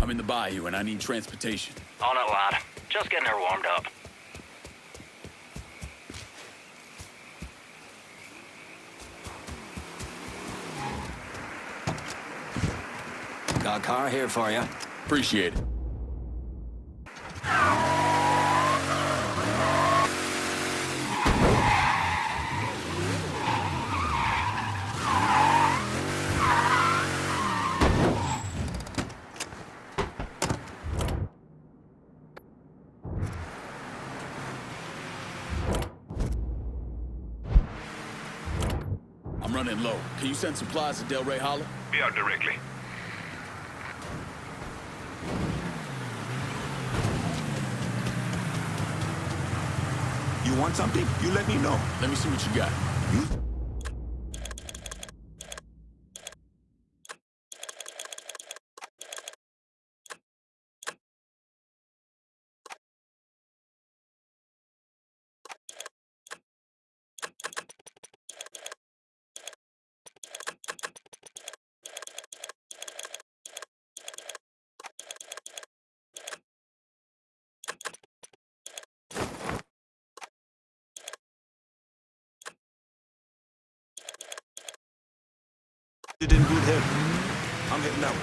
I'm in the bayou and I need transportation. On it, lad. Just getting her warmed up. Got a car here for you. Appreciate it. I'm running low. Can you send supplies to Del Rey Hollow? Be out directly. You want something? You let me know. Let me see what you got. You... It in good health. I'm heading out.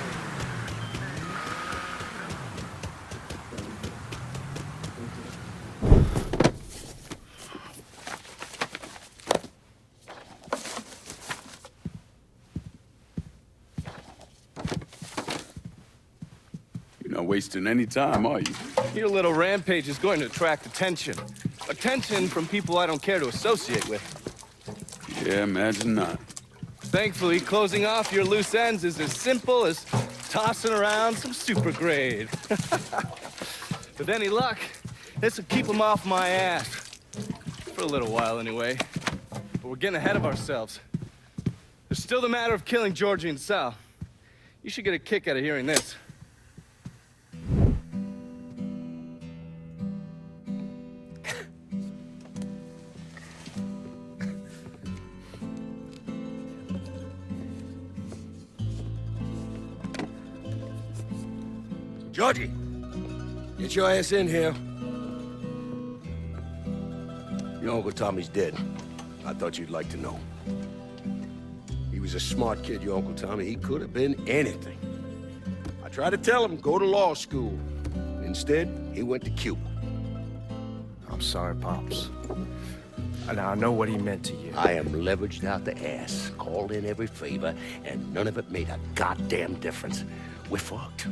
You're not wasting any time, are you? Your little rampage is going to attract attention. Attention from people I don't care to associate with. Yeah, imagine not. Thankfully, closing off your loose ends is as simple as tossing around some super grade. With any luck, this will keep them off my ass. For a little while, anyway. But we're getting ahead of ourselves. There's still the matter of killing Georgie and Sal. You should get a kick out of hearing this. Georgie, get your ass in here. Your Uncle Tommy's dead. I thought you'd like to know. He was a smart kid, your Uncle Tommy. He could have been anything. I tried to tell him, go to law school. Instead, he went to Cuba. I'm sorry, Pops. And I know what he meant to you. I am leveraged out the ass, called in every favor, and none of it made a goddamn difference. We're fucked.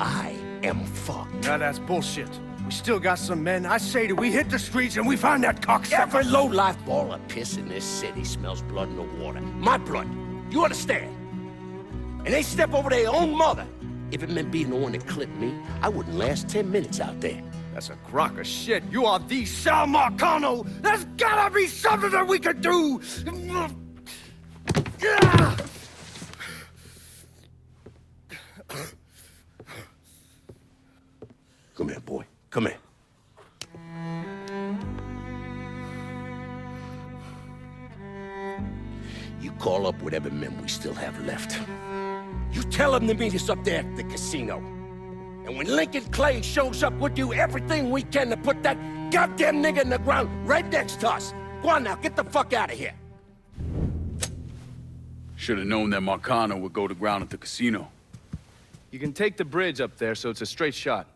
I am fucked. Now that's bullshit. We still got some men. I say that we hit the streets and we find that cocksucker. Every low-life ball of piss in this city smells blood in the water. My blood. You understand? And they step over their own mother. If it meant being the one that clipped me, I wouldn't last 10 minutes out there. That's a crock of shit. You are the Sal Marcano. There's gotta be something that we could do. Come here, boy. Come here. You call up whatever men we still have left. You tell them to meet us up there at the casino. And when Lincoln Clay shows up, we'll do everything we can to put that goddamn nigga in the ground right next to us. Go on now, get the fuck out of here. Should have known that Marcano would go to ground at the casino. You can take the bridge up there, so it's a straight shot.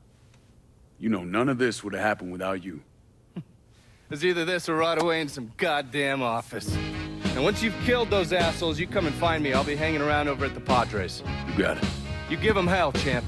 You know, none of this would have happened without you. It's either this or right away in some goddamn office. And once you've killed those assholes, you come and find me. I'll be hanging around over at the Padres. You got it. You give them hell, champ.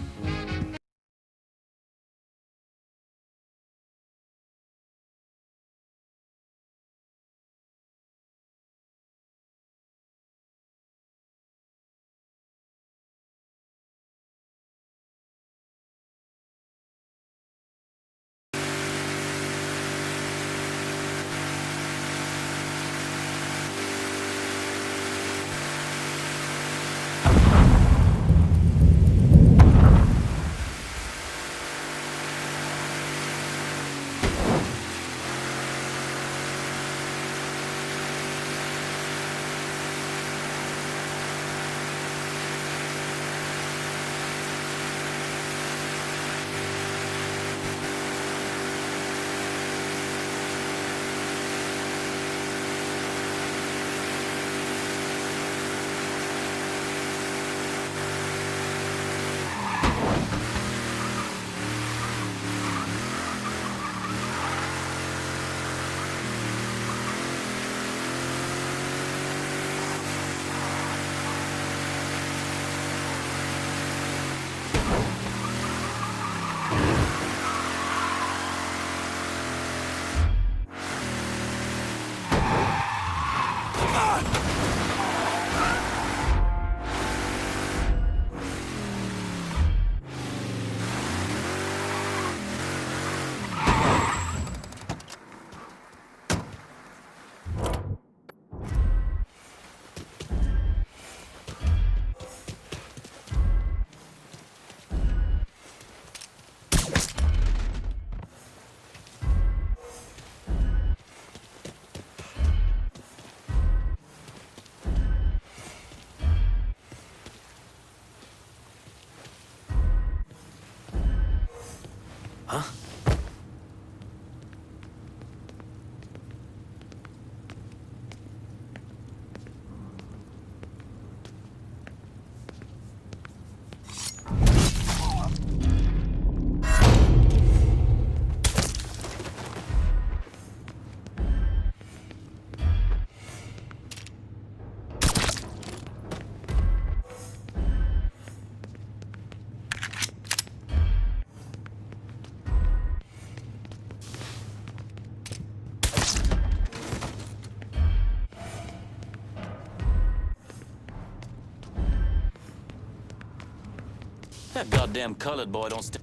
That goddamn colored boy don't st-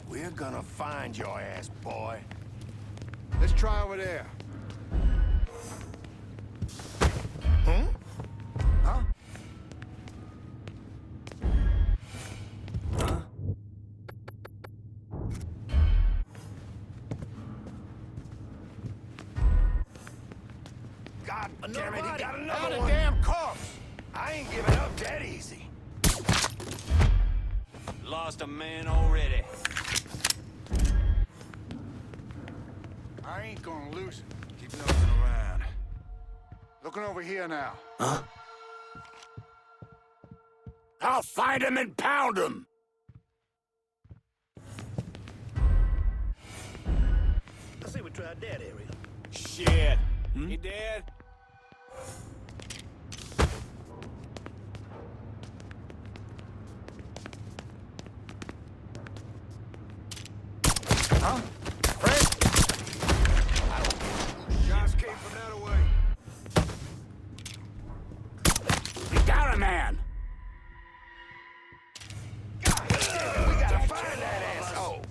We're gonna find your ass, boy. Let's try over there. Huh? Huh? God damn it, he got another one. Damn corpse. I ain't giving up that easy. Lost a man already. I ain't gonna lose it. Keep nosing around. Looking over here now. Huh? I'll find him and pound him. I say we tried that area. Shit. He dead? Huh? Fred? Shots came from that away. We got a man. God damn, we gotta find that asshole.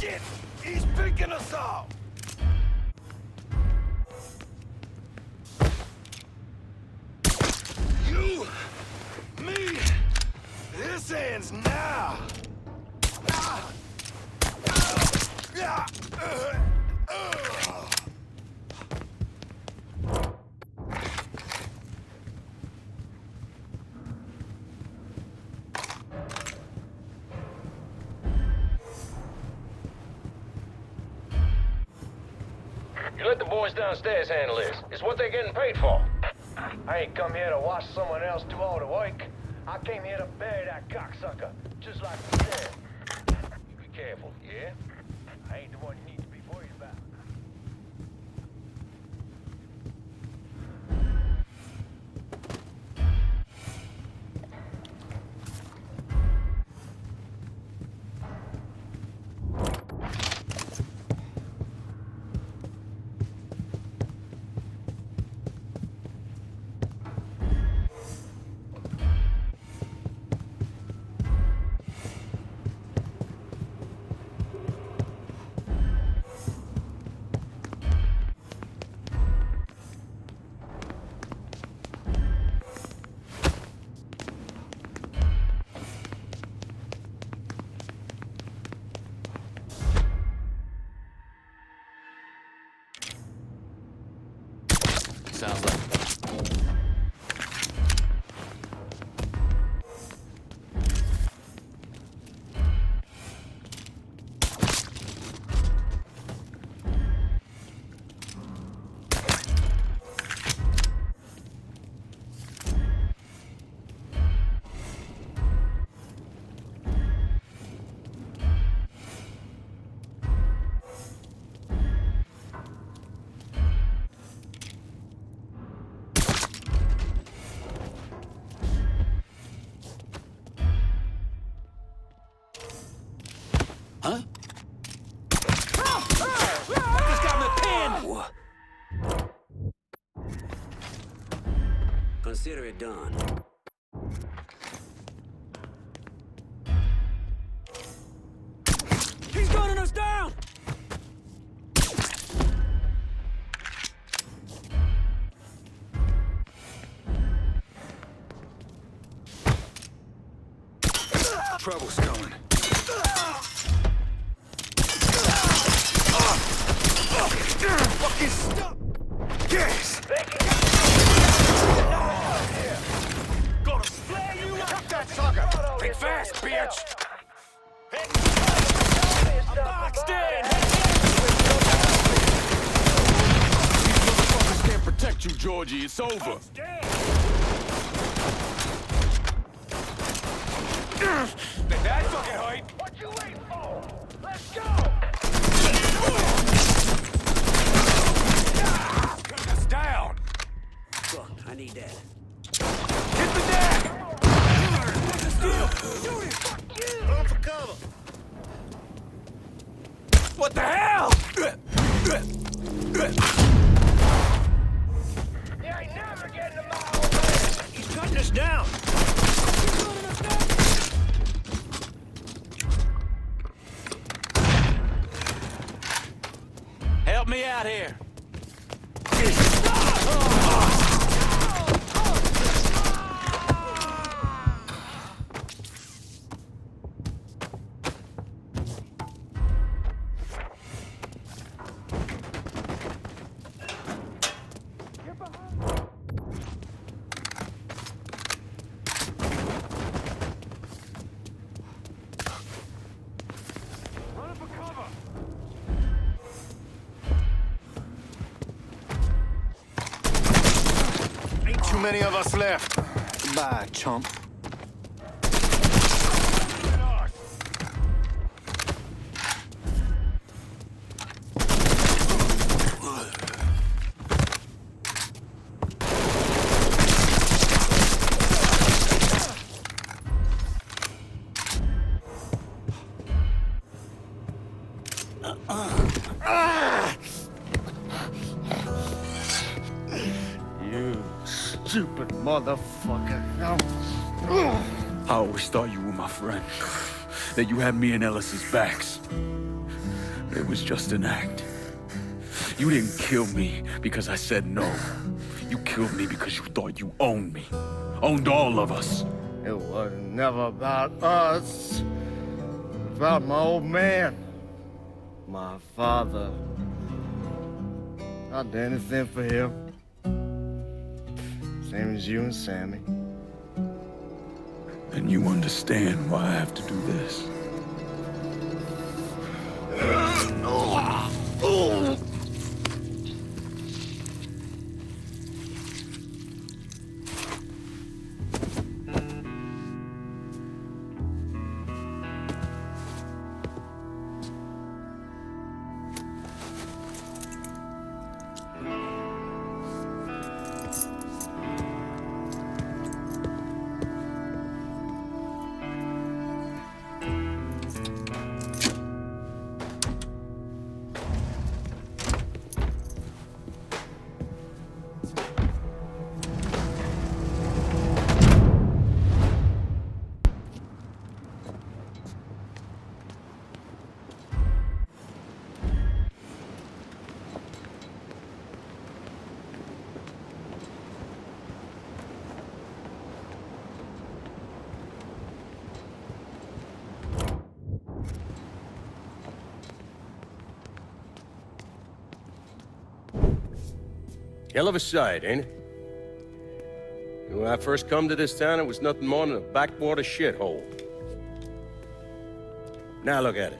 Shit, he's picking us off. You, me, this ends now. You let the boys downstairs handle this. It's what they're getting paid for. I ain't come here to watch someone else do all the work. I came here to bury that cocksucker, just like you said. You be careful, yeah? I ain't the one you need to be worried about. Sounds like... Huh? I just got me pinned! Consider it done. He's gunning us down! Trouble's coming. Fucking stop! Yes! Gonna flare you up! Cut that sucker! Think fast, bitch! I'm boxed in! These motherfuckers can't protect you, Georgie. It's over. That fucking height! What you waiting for? Let's go! Cut us down! Fuck, I need that. Hit the deck! Run for cover. What the hell? You ain't never getting to my old man! He's cutting us down. Help me out here. Ain't too many of us left. Goodbye, chump. You stupid motherfucker. I always thought you were my friend. That you had me and Ellis's backs. It was just an act. You didn't kill me because I said no. You killed me because you thought you owned me. Owned all of us. It was never about us. It was about my old man. My father. I'd do anything for him. Same as you and Sammy. And you understand why I have to do this. Hell of a sight, ain't it? When I first come to this town, it was nothing more than a backwater shithole. Now look at it.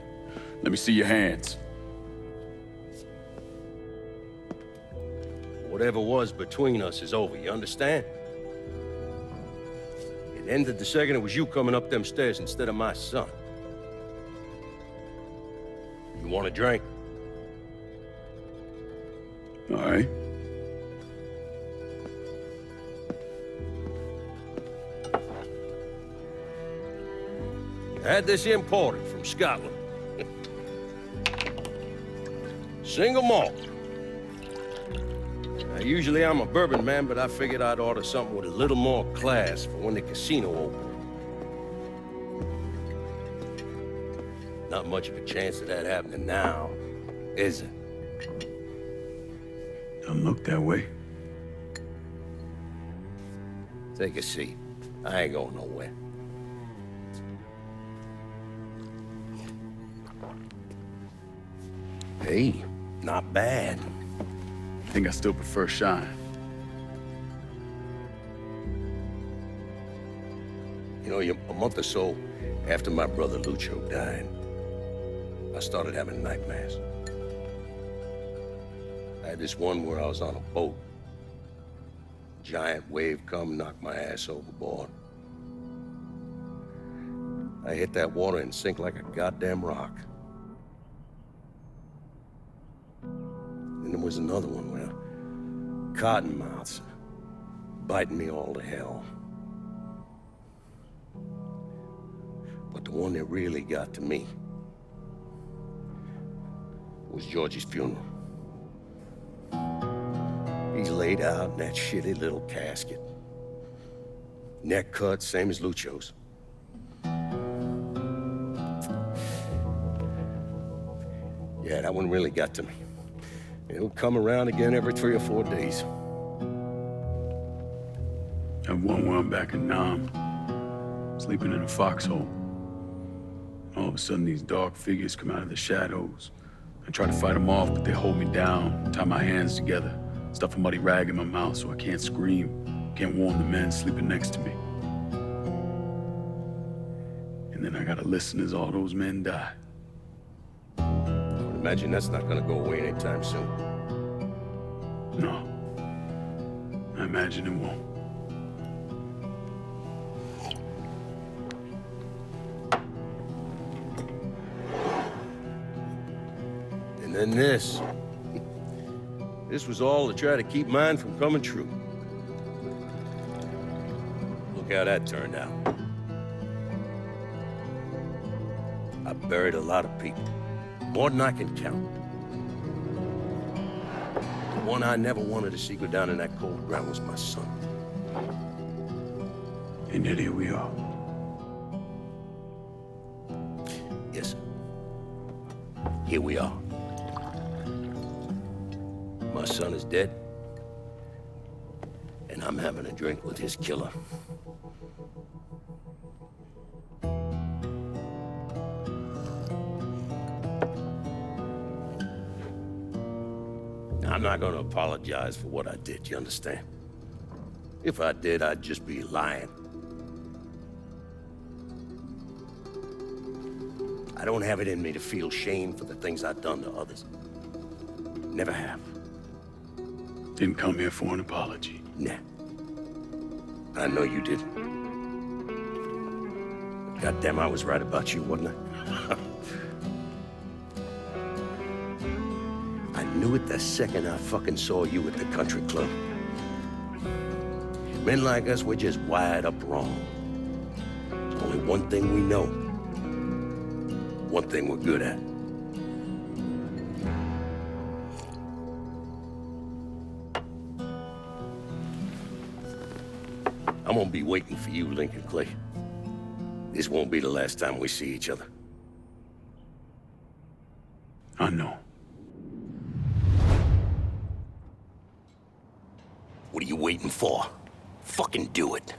Let me see your hands. Whatever was between us is over, you understand? It ended the second it was you coming up them stairs instead of my son. You want a drink? All right. I had this imported from Scotland. Single malt. Now, usually I'm a bourbon man, but I figured I'd order something with a little more class for when the casino opened. Not much of a chance of that happening now, is it? Don't look that way. Take a seat. I ain't going nowhere. Hey, not bad. I think I still prefer Shine. You know, a month or so after my brother Lucho died, I started having nightmares. I had this one where I was on a boat. Giant wave come, knocked my ass overboard. I hit that water and sink like a goddamn rock. And there was another one where cottonmouths biting me all to hell. But the one that really got to me was Georgie's funeral. He's laid out in that shitty little casket. Neck cut, same as Lucho's. Yeah, that one really got to me. It'll come around again every 3 or 4 days. I have one where I'm back in Nam, sleeping in a foxhole. All of a sudden, these dark figures come out of the shadows. I try to fight them off, but they hold me down, tie my hands together, stuff a muddy rag in my mouth so I can't scream, can't warn the men sleeping next to me. And then I gotta listen as all those men die. I would imagine that's not gonna go away anytime soon. No. I imagine it won't. And then this. This was all to try to keep mine from coming true. Look how that turned out. I buried a lot of people. More than I can count. The one I never wanted to see go down in that cold ground was my son. And yet here we are. Yes, sir. Here we are. My son is dead, and I'm having a drink with his killer. I'm not gonna apologize for what I did, you understand? If I did, I'd just be lying. I don't have it in me to feel shame for the things I've done to others. Never have. Didn't come here for an apology. Nah. I know you didn't. Goddamn, I was right about you, wasn't I? I knew it the second I fucking saw you at the country club. Men like us, we're just wired up wrong. There's only one thing we know. One thing we're good at. I'm gonna be waiting for you, Lincoln Clay. This won't be the last time we see each other. I know. What are you waiting for? Fucking do it.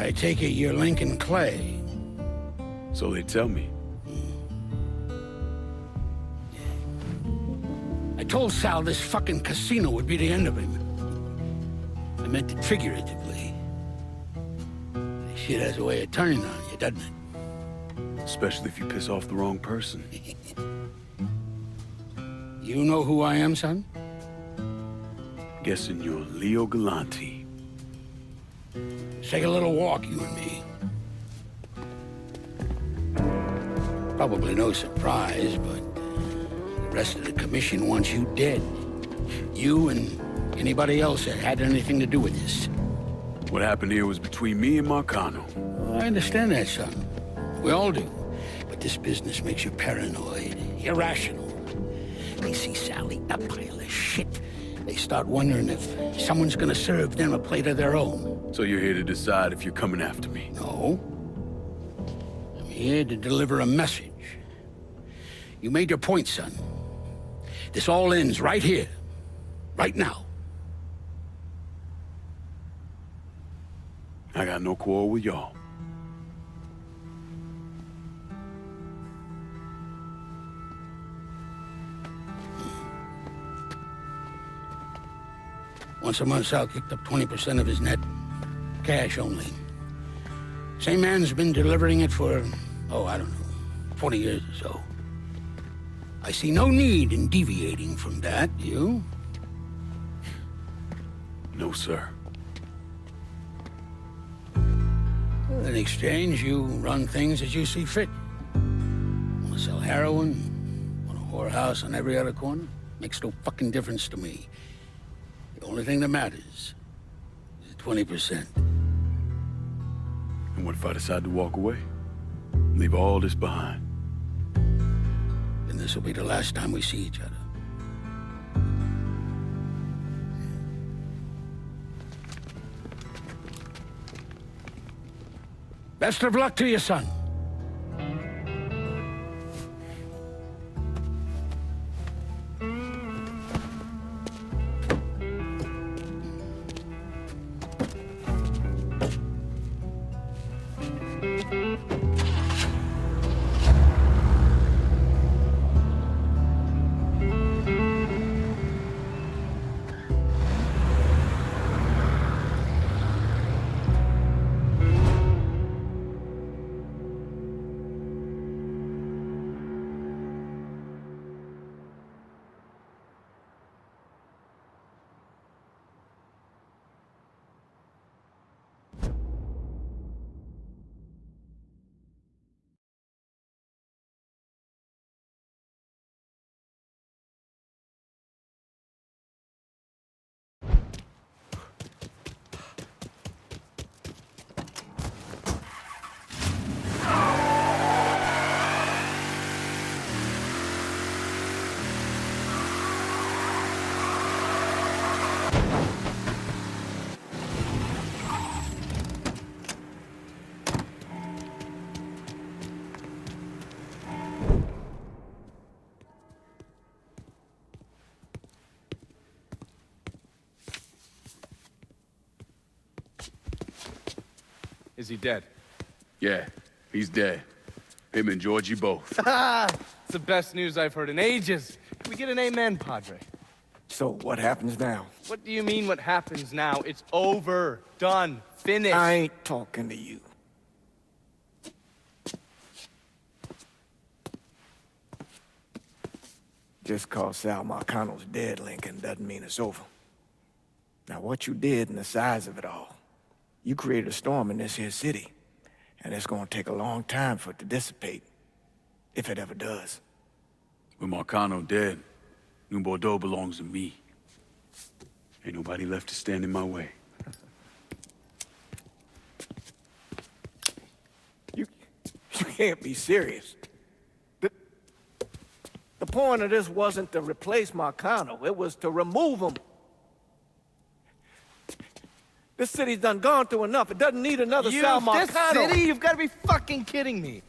I take it you're Lincoln Clay. So they tell me. I told Sal this fucking casino would be the end of him. I meant it figuratively. This shit has a way of turning on you, doesn't it? Especially if you piss off the wrong person. You know who I am, son? Guessing you're Leo Galante. Let's take a little walk, you and me. Probably no surprise, but the rest of the commission wants you dead. You and anybody else that had anything to do with this. What happened here was between me and Marcano. Well, I understand that, son. We all do. But this business makes you paranoid, irrational. They see Sally, a pile of shit. They start wondering if someone's gonna serve them a plate of their own. So you're here to decide if you're coming after me? No. I'm here to deliver a message. You made your point, son. This all ends right here. Right now. I got no quarrel with y'all. Once a month, Sal kicked up 20% of his net. Cash only. Same man's been delivering it for, I don't know, 40 years or so. I see no need in deviating from that, you? No, sir. In exchange, you run things as you see fit. Want to sell heroin? Want a whorehouse on every other corner? Makes no fucking difference to me. The only thing that matters is 20%. And what if I decide to walk away? Leave all this behind? Then this will be the last time we see each other. Best of luck to you, son. Is he dead? Yeah, he's dead. Him and Georgie both. It's the best news I've heard in ages. Can we get an amen, Padre? So what happens now? What do you mean what happens now? It's over. Done. Finished. I ain't talking to you. Just cause Sal Marcano's dead, Lincoln, doesn't mean it's over. Now, what you did and the size of it all, you created a storm in this here city, and it's gonna take a long time for it to dissipate, if it ever does. With Marcano dead, New Bordeaux belongs to me. Ain't nobody left to stand in my way. You can't be serious. The point of this wasn't to replace Marcano, it was to remove him. This city's done gone through enough. It doesn't need another Sal Marcano. This city? You've got to be fucking kidding me.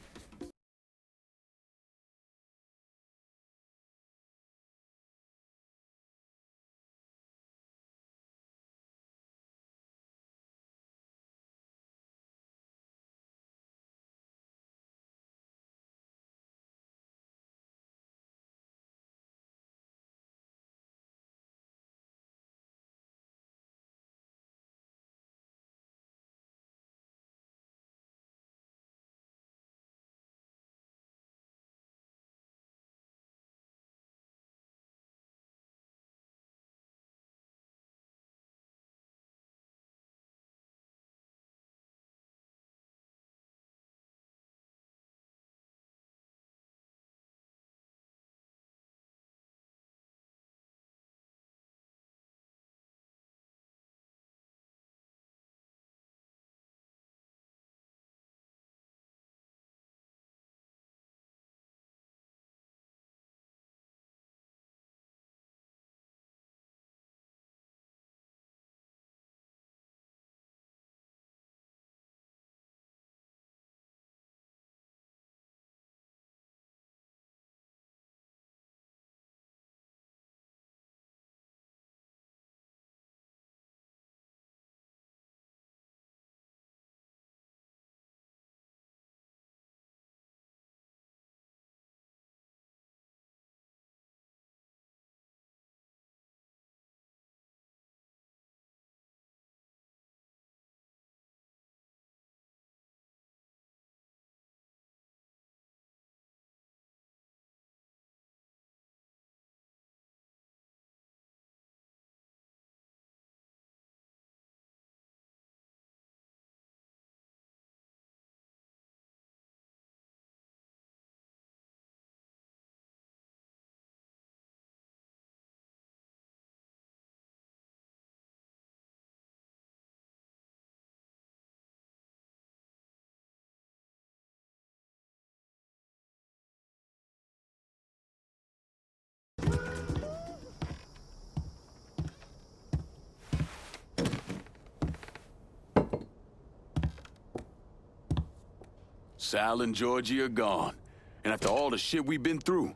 Sal and Georgie are gone. And after all the shit we've been through,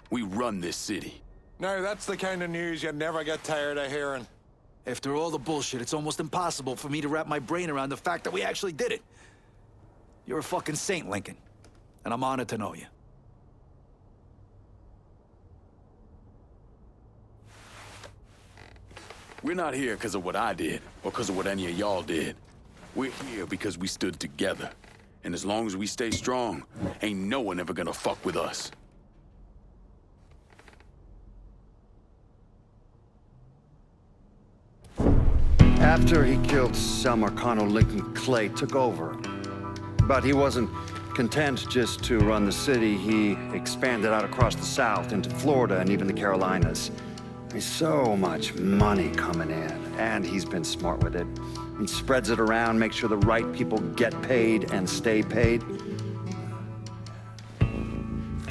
we run this city. Now, that's the kind of news you never get tired of hearing. After all the bullshit, it's almost impossible for me to wrap my brain around the fact that we actually did it. You're a fucking saint, Lincoln. And I'm honored to know you. We're not here because of what I did, or because of what any of y'all did. We're here because we stood together. And as long as we stay strong, ain't no one ever gonna fuck with us. After he killed Sal Marcano, Lincoln Clay took over. But he wasn't content just to run the city. He expanded out across the South into Florida and even the Carolinas. There's so much money coming in, and he's been smart with it. He spreads it around, makes sure the right people get paid and stay paid.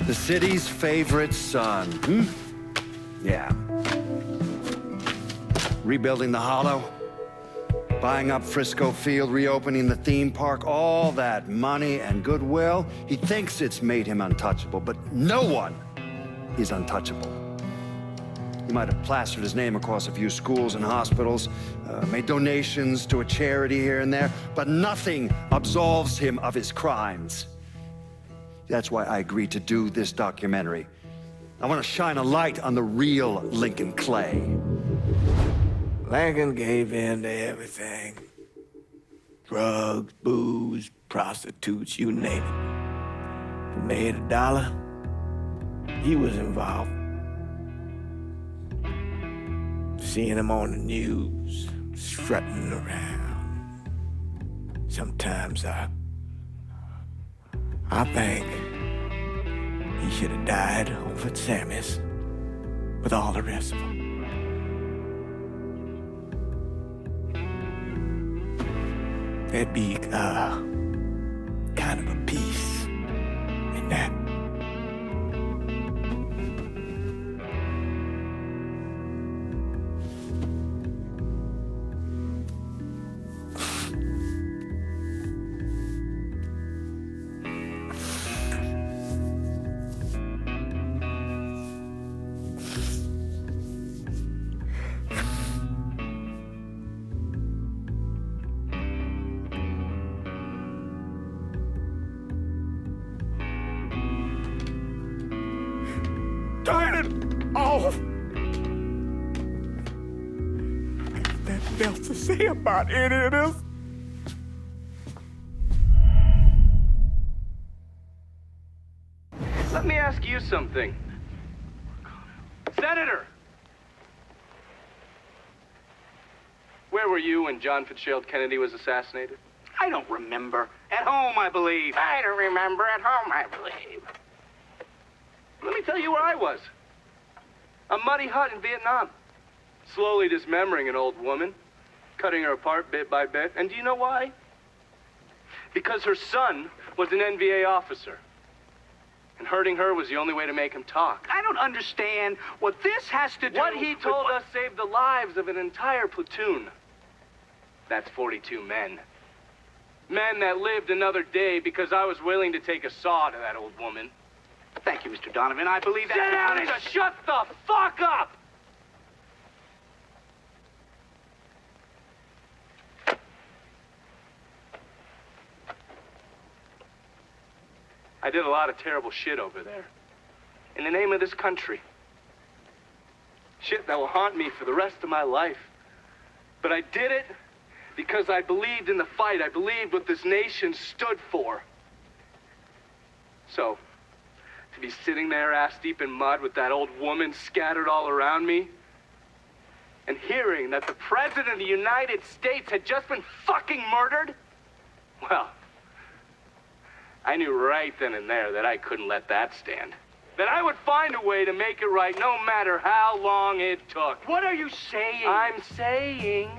The city's favorite son, Yeah. Rebuilding the Hollow, buying up Frisco Field, reopening the theme park, all that money and goodwill. He thinks it's made him untouchable, but no one is untouchable. He might have plastered his name across a few schools and hospitals, made donations to a charity here and there, but nothing absolves him of his crimes. That's why I agreed to do this documentary. I want to shine a light on the real Lincoln Clay. Lincoln gave in to everything. Drugs, booze, prostitutes, you name it. If he made $1, he was involved. Seeing him on the news, strutting around. Sometimes I think he should have died over at Sammy's with all the rest of them. There'd be kind of a peace in that. Turn it off! There's nothing else to say about any of this. Let me ask you something. Senator! Where were you when John Fitzgerald Kennedy was assassinated? I don't remember. At home, I believe. I don't remember. At home, I believe. Let me tell you where I was. A muddy hut in Vietnam. Slowly dismembering an old woman, cutting her apart bit by bit. And do you know why? Because her son was an NVA officer. And hurting her was the only way to make him talk. I don't understand what this has to do. What he told us saved the lives of an entire platoon. That's 42 men. Men that lived another day because I was willing to take a saw to that old woman. Thank you, Mr. Donovan. I believe that. Sit down and just shut the fuck up! I did a lot of terrible shit over there. In the name of this country. Shit that will haunt me for the rest of my life. But I did it because I believed in the fight. I believed what this nation stood for. So, to be sitting there ass-deep in mud with that old woman scattered all around me, and hearing that the President of the United States had just been fucking murdered, well, I knew right then and there that I couldn't let that stand. That I would find a way to make it right no matter how long it took. What are you saying? I'm saying